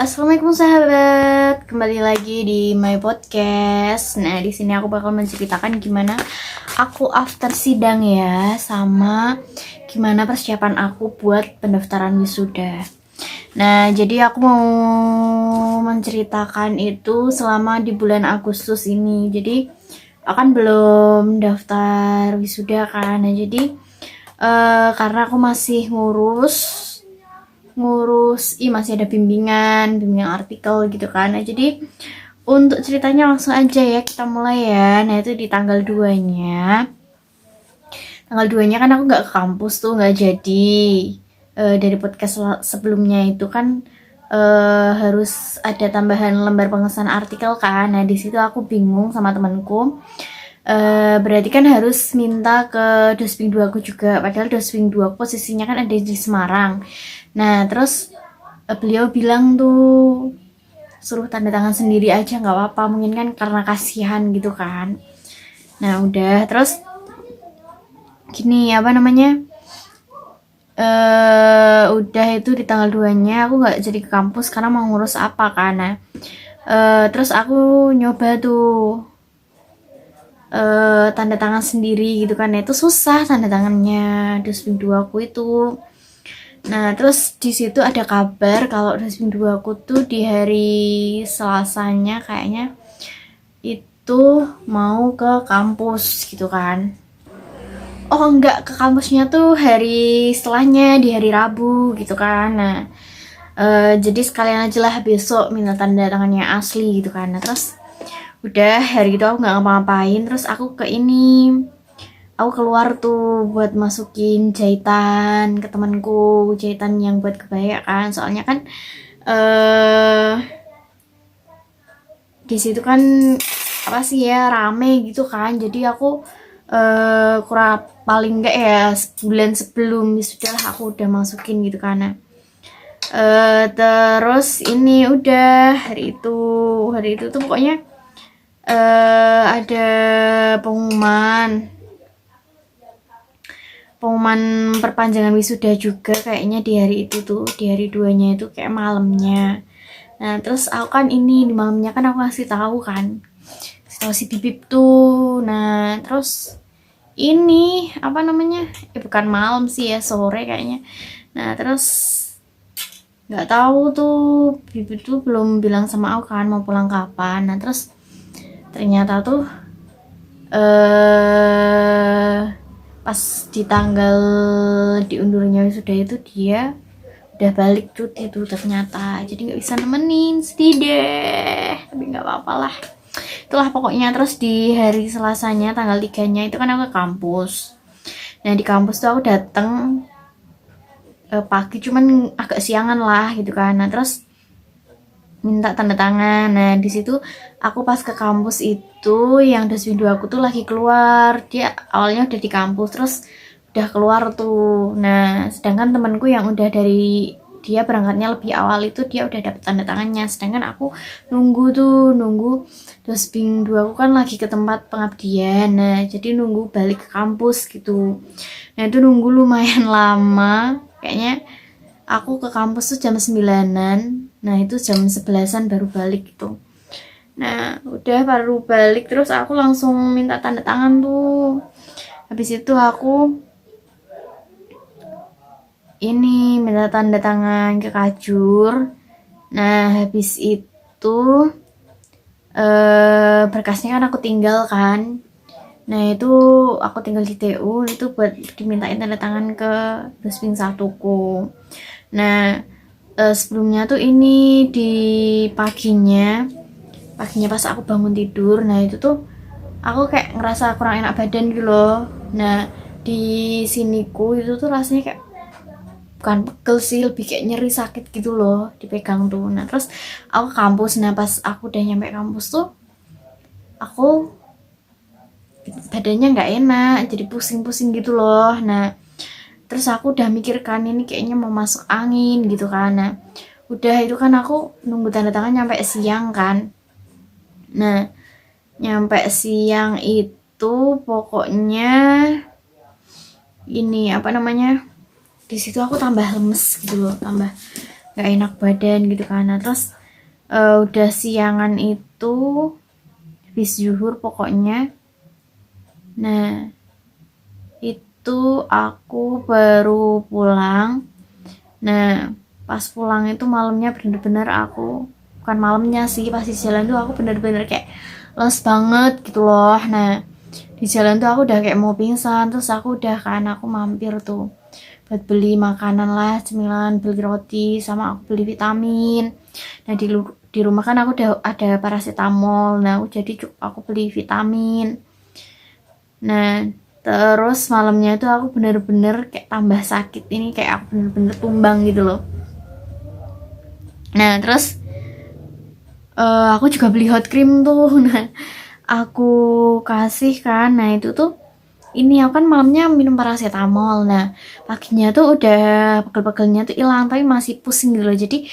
Assalamualaikum sahabat, kembali lagi di my podcast. Nah, di sini aku bakal menceritakan gimana aku after sidang ya, sama gimana persiapan aku buat pendaftaran wisuda. Nah, jadi aku mau menceritakan itu selama di bulan Agustus ini. Jadi, akan belum daftar wisuda kan. Nah, jadi karena aku masih ngurus masih ada bimbingan artikel gitu kan. Nah, jadi untuk ceritanya langsung aja ya, kita mulai ya. Nah, itu di tanggal 2 nya kan aku nggak ke kampus tuh, nggak jadi. Dari podcast sebelumnya itu kan harus ada tambahan lembar pengesahan artikel kan. Nah, di situ aku bingung sama temanku. Berarti kan harus minta ke Dosping 2 aku juga, padahal Dosping 2 posisinya kan ada di Semarang. Nah, terus beliau bilang tuh suruh tanda tangan sendiri aja, nggak apa-apa, mungkin kan karena kasihan gitu kan. Nah, udah, terus gini apa namanya, udah itu di tanggal 2 nya aku nggak jadi ke kampus karena mau ngurus apa kan. Nah, terus aku nyoba tuh tanda tangan sendiri gitu kan. Nah, itu susah tanda tangannya Dosping 2 aku itu. Nah, terus di situ ada kabar kalau Dosping 2 aku tuh di hari Selasanya kayaknya itu mau ke kampus gitu kan. Oh, enggak, ke kampusnya tuh hari setelahnya, di hari Rabu gitu kan. Nah, jadi sekalian aja lah besok minta tanda tangannya asli gitu kan. Nah, terus udah hari itu aku nggak ngapa-ngapain, terus aku keluar tuh buat masukin jahitan ke temanku, jahitan yang buat kebaya kan. Soalnya kan di situ kan apa sih ya, rame gitu kan. Jadi aku kurang paling enggak ya sebulan sebelum wisuda lah aku udah masukin gitu kan. Nah, terus ini udah hari itu tuh pokoknya ada pengumuman perpanjangan wisuda juga kayaknya di hari itu tuh, di hari 2-nya itu kayak malamnya. Nah, terus aku kan ini di malamnya kan aku ngasih tahu kan, tahu si Bibip tuh. Nah, terus ini apa namanya, bukan malam sih ya, sore kayaknya. Nah, terus nggak tahu tuh Bibip tuh belum bilang sama aku kan mau pulang kapan. Nah, terus ternyata tuh pas di tanggal diundurnya wisuda itu dia udah balik cuti tuh ternyata, jadi nggak bisa nemenin, sedih deh, tapi nggak apa-apa lah, itulah pokoknya. Terus di hari Selasanya tanggal 3-nya itu kan aku ke kampus. Nah, di kampus tuh aku dateng pagi, cuman agak siangan lah gitu kan. Nah, terus minta tanda tangan. Nah, di situ aku pas ke kampus itu yang Dosping 2 aku tuh lagi keluar. Dia awalnya udah di kampus, terus udah keluar tuh. Nah, sedangkan temanku yang udah dari dia berangkatnya lebih awal itu dia udah dapet tanda tangannya. Sedangkan aku nunggu Dosping 2 aku kan lagi ke tempat pengabdian. Nah, jadi nunggu balik ke kampus gitu. Nah, itu nunggu lumayan lama. Kayaknya aku ke kampus tuh jam 9-an. Nah, itu jam 11-an baru balik gitu. Nah, udah baru balik, terus aku langsung minta tanda tangan tuh. Habis itu aku ini minta tanda tangan ke Kajur. Nah, habis itu berkasnya kan aku tinggal kan. Nah, itu aku tinggal di TU itu buat dimintain tanda tangan ke Dosping 1ku. Nah, sebelumnya tuh ini di paginya pas aku bangun tidur. Nah, itu tuh aku kayak ngerasa kurang enak badan gitu loh. Nah, di siniku itu tuh rasanya kayak bukan pegel sih, lebih kayak nyeri sakit gitu loh dipegang tuh. Nah, terus aku ke kampus. Nah, pas aku udah nyampe kampus tuh aku badannya nggak enak, jadi pusing-pusing gitu loh. Nah, terus aku udah mikir kan ini kayaknya mau masuk angin gitu kan. Nah, udah itu kan aku nunggu tanda tangan nyampe siang kan. Nah, nyampe siang itu pokoknya ini apa namanya, di situ aku tambah lemes gitu loh, tambah nggak enak badan gitu kan. Nah terus udah siangan itu habis zuhur pokoknya. Nah itu aku baru pulang. Nah pas pulang itu malamnya bener-bener aku, bukan malamnya sih, pas di jalan tuh aku bener-bener kayak les banget gitu loh. Nah di jalan tuh aku udah kayak mau pingsan, terus aku udah kan aku mampir tuh buat beli makanan lah, cemilan, beli roti, sama aku beli vitamin. Nah di rumah kan aku udah ada paracetamol, nah aku jadi aku beli vitamin. Nah terus malamnya itu aku bener-bener kayak tambah sakit, ini kayak aku bener-bener tumbang gitu loh. Nah terus aku juga beli hot cream tuh. Nah aku kasih kan, nah itu tuh ini aku kan malamnya minum paracetamol. Nah paginya tuh udah pegel-pegelnya tuh hilang, tapi masih pusing gitu loh. Jadi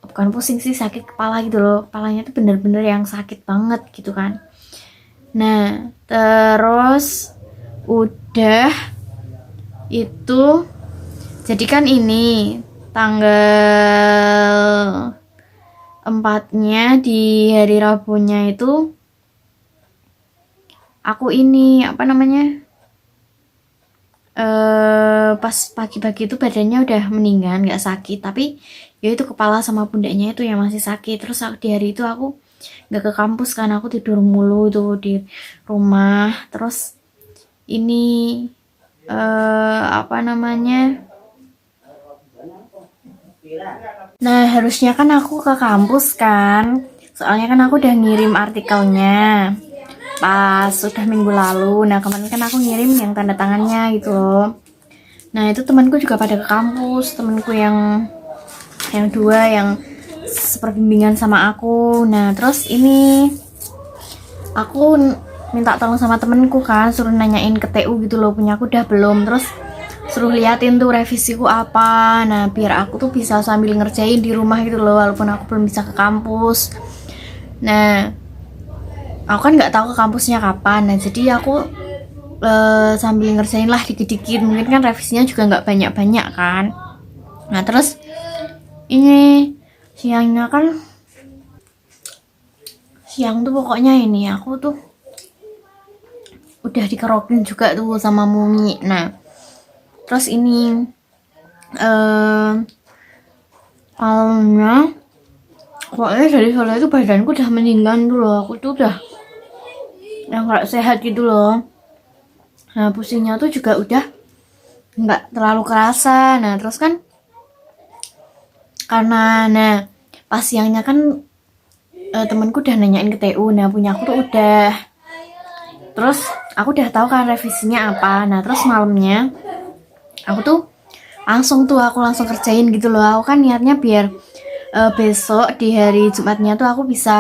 bukan pusing sih, sakit kepala gitu loh, kepalanya tuh bener-bener yang sakit banget gitu kan. Nah terus udah itu, jadi kan ini tanggal 4-nya di hari Rabunya itu aku ini apa namanya, pas pagi-pagi itu badannya udah mendingan, nggak sakit, tapi ya itu kepala sama pundaknya itu yang masih sakit. Terus di hari itu aku nggak ke kampus kan, aku tidur mulu tuh di rumah. Terus ini apa namanya, nah harusnya kan aku ke kampus kan, soalnya kan aku udah ngirim artikelnya pas sudah minggu lalu. Nah kemarin kan aku ngirim yang tanda tangannya gitu loh. Nah itu temanku juga pada ke kampus, temanku yang dua yang seperbimbingan sama aku. Nah terus ini aku minta tolong sama temenku kan, suruh nanyain ke TU gitu loh, punya aku udah belum. Terus suruh liatin tuh revisiku apa, nah biar aku tuh bisa sambil ngerjain di rumah gitu loh, walaupun aku belum bisa ke kampus. Nah aku kan nggak tahu ke kampusnya kapan, nah jadi aku sambil ngerjain lah dikit-dikit, mungkin kan revisinya juga nggak banyak-banyak kan. Nah terus ini siangnya kan, siang tuh pokoknya ini aku tuh udah dikerokin juga tuh sama Mumi. Nah terus ini malamnya pokoknya dari sore itu badanku udah meninggal tuh loh, aku tuh udah yang gak sehat gitu loh. Nah pusingnya tuh juga udah nggak terlalu kerasa. Nah terus kan karena nah pas siangnya kan temenku udah nanyain ke TU, nah punya aku tuh udah, terus aku udah tahu kan revisinya apa. Nah terus malamnya aku tuh aku langsung kerjain gitu loh. Aku kan niatnya biar besok di hari Jumatnya tuh aku bisa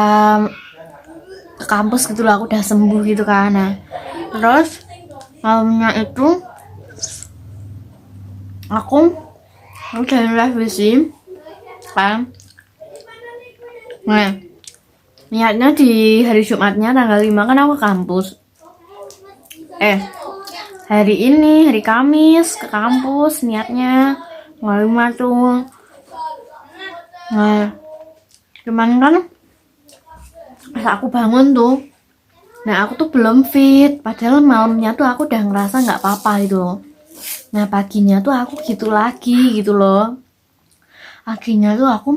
ke kampus gitu loh, aku udah sembuh gitu kan. Nah terus malamnya itu aku udah revisi kan. Nah niatnya di hari Jumatnya tanggal 5 kan aku ke kampus. Hari ini hari Kamis ke kampus niatnya tanggal 5 tuh. Nah cuman kan pas aku bangun tuh, nah aku tuh belum fit, padahal malamnya tuh aku udah ngerasa nggak apa-apa gitu loh. Nah paginya tuh aku gitu lagi gitu loh, paginya tuh aku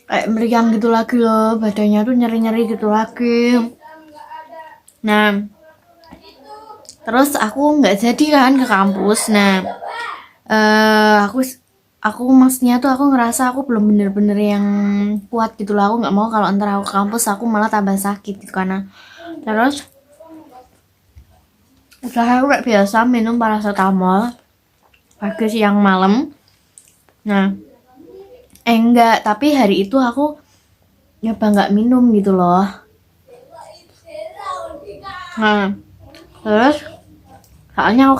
kayak meriang gitu lagi loh, badannya tuh nyeri-nyeri gitu lagi. Nah terus aku nggak jadi kan ke kampus. Nah aku maksudnya tuh aku ngerasa aku belum bener-bener yang kuat gitu loh. Aku nggak mau kalau antara aku ke kampus aku malah tambah sakit gitu karena. Terus udah aku kayak biasa minum paracetamol pagi siang malam. Nah enggak, tapi hari itu aku nyoba nggak minum gitu loh. Nah terus soalnya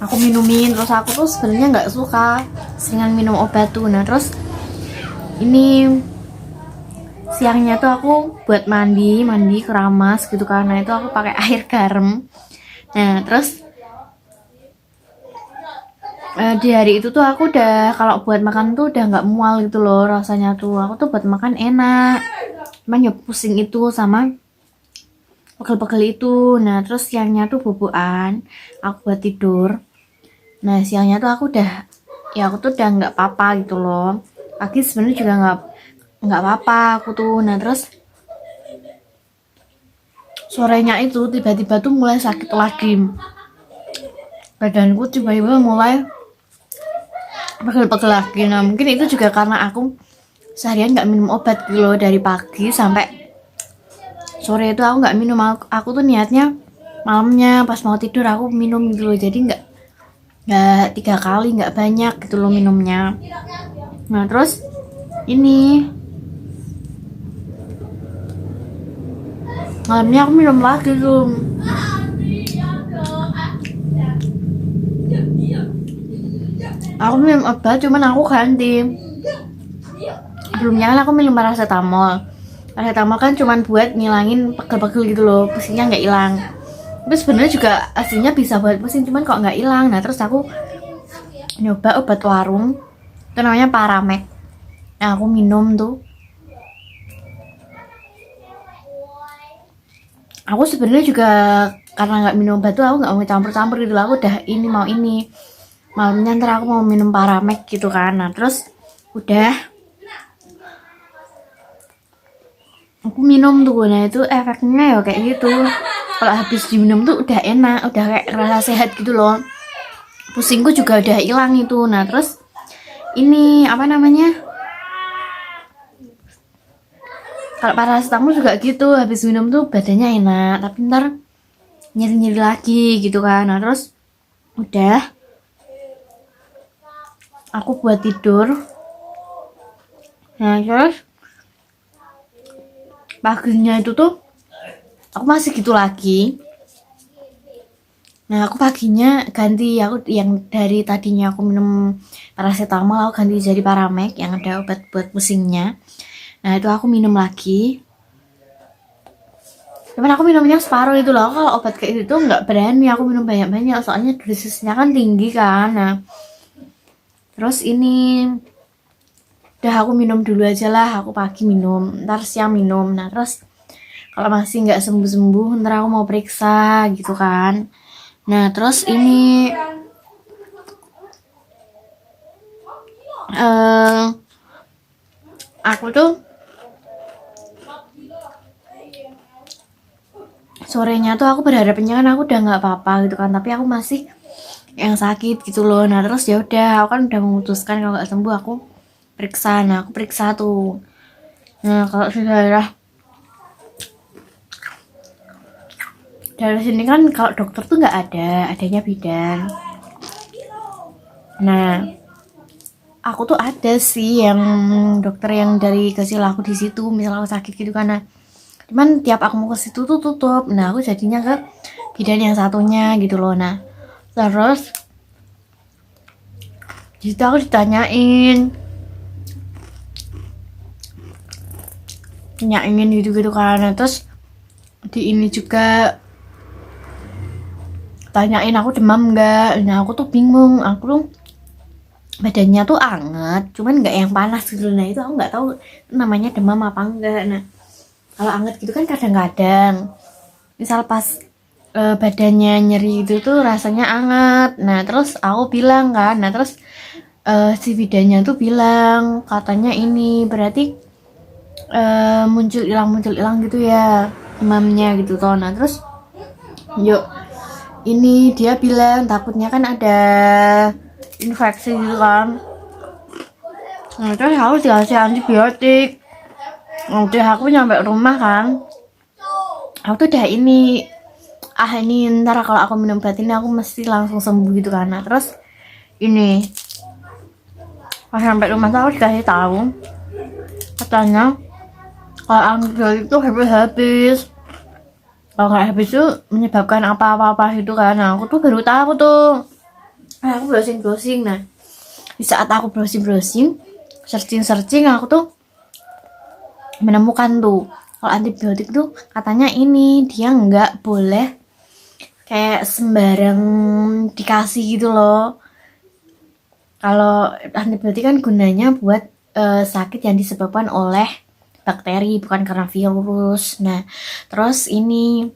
aku minumin, terus aku tuh sebenarnya nggak suka seringan minum obat tuh. Nah terus ini siangnya tuh aku buat mandi keramas gitu karena itu aku pakai air garam. Nah terus Di hari itu tuh aku udah kalau buat makan tuh udah nggak mual gitu loh rasanya tuh. Aku tuh buat makan enak. Cuman ya pusing itu sama pegel-pegel itu. Nah terus siangnya tuh boboan. Aku buat tidur. Nah siangnya tuh aku udah ya aku tuh udah nggak apa-apa gitu loh. Pagi sebenarnya juga nggak apa-apa aku tuh. Nah terus sorenya itu tiba-tiba tuh mulai sakit lagi. Badanku tiba-tiba mulai pegel-pegel lagi. Nah mungkin itu juga karena aku seharian nggak minum obat gitu loh, dari pagi sampai sore itu aku nggak minum. Aku tuh niatnya malamnya pas mau tidur aku minum gitu loh, jadi nggak 3 kali, nggak banyak gitu loh minumnya. Nah terus ini malamnya aku minum lagi tuh. Aku minum obat cuman aku ganti. Sebelumnya kan aku minum paracetamol. Paracetamol kan cuman buat ngilangin pegel-pegel gitu loh, pusingnya nggak hilang. Tapi sebenarnya juga aslinya bisa buat pusing, cuman kok nggak hilang. Nah terus aku nyoba obat warung, itu namanya Paramek. Nah aku minum tuh. Aku sebenarnya juga karena nggak minum obat tuh aku nggak mau campur-campur gitu loh. Aku udah ini mau ini. Malamnya ntar aku mau minum Paramek gitu kan. Nah terus udah aku minum tuh. Nah itu efeknya ya kayak gitu. Kalau habis diminum tuh udah enak, udah kayak rasa sehat gitu loh. Pusingku juga udah hilang itu. Nah terus ini apa namanya, kalau paracetamol juga gitu, habis minum tuh badannya enak tapi ntar nyeri-nyeri lagi gitu kan. Nah terus udah aku buat tidur. Nah terus paginya itu tuh aku masih gitu lagi. Nah aku paginya ganti, aku yang dari tadinya aku minum paracetamol aku ganti jadi Paramek yang ada obat buat pusingnya. Nah itu aku minum lagi. Cuman aku minumnya separuh itu loh. Kalau obat kayak gitu nggak berani aku minum banyak-banyak, soalnya dosisnya kan tinggi kan. Nah terus ini udah aku minum dulu aja lah. Aku pagi minum, ntar siang minum. Nah terus kalau masih nggak sembuh-sembuh ntar aku mau periksa gitu kan. Nah terus ini aku tuh sorenya tuh aku berharapnya kan aku udah nggak apa-apa gitu kan, tapi aku masih yang sakit gitu loh. Nah terus ya udah aku kan udah memutuskan kalau nggak sembuh aku periksa. Nah aku periksa tuh. Nah kalau dari sini kan kalau dokter tuh nggak ada, adanya bidan. Nah aku tuh ada sih yang dokter yang dari kecil aku di situ, misal aku sakit gitu kan. Nah cuman tiap aku mau ke situ tuh tutup. Nah aku jadinya ke bidan yang satunya gitu loh. Nah terus disitu aku ditanyain gitu kan. Nah terus di ini juga tanyain aku demam nggak. Nah aku tuh bingung, aku tuh badannya tuh anget cuman nggak yang panas gitu. Nah itu aku nggak tahu namanya demam apa enggak. Nah kalau anget gitu kan kadang-kadang misal pas badannya nyeri itu tuh rasanya anget. Nah terus aku bilang kan, nah terus si bidannya tuh bilang katanya ini berarti muncul hilang gitu ya demamnya gitu toh. Nah terus yuk ini dia bilang takutnya kan ada infeksi gitu kan. Nah terus harus dikasih antibiotik. Udah aku nyampe rumah kan, aku tuh udah ini ntar kalau aku minum obat ini aku mesti langsung sembuh gitu kan. Nah terus ini pas sampai rumah tuh aku dikasih tahu katanya kalau antibiotik itu habis, kalau nggak habis tuh menyebabkan apa-apa gitu kan. Nah aku tuh baru tahu tuh. Nah, aku browsing. Nah di saat aku browsing searching aku tuh menemukan tuh kalau antibiotik tuh katanya ini dia nggak boleh kayak sembarang dikasih gitu loh. Kalau antibiotik kan gunanya buat sakit yang disebabkan oleh bakteri, bukan karena virus. Nah, terus ini,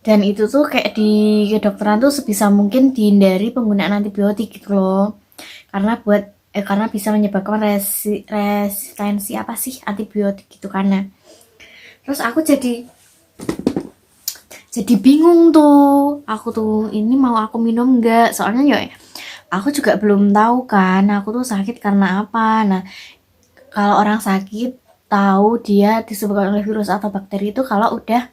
dan itu tuh kayak di kedokteran tuh sebisa mungkin dihindari penggunaan antibiotik gitu loh. Karena bisa menyebabkan resistensi apa sih antibiotik gitu kan. Nah, terus aku jadi bingung tuh. Aku tuh ini mau aku minum enggak? Soalnya ya aku juga belum tahu kan aku tuh sakit karena apa. Nah, kalau orang sakit tahu dia disebabkan oleh virus atau bakteri itu kalau udah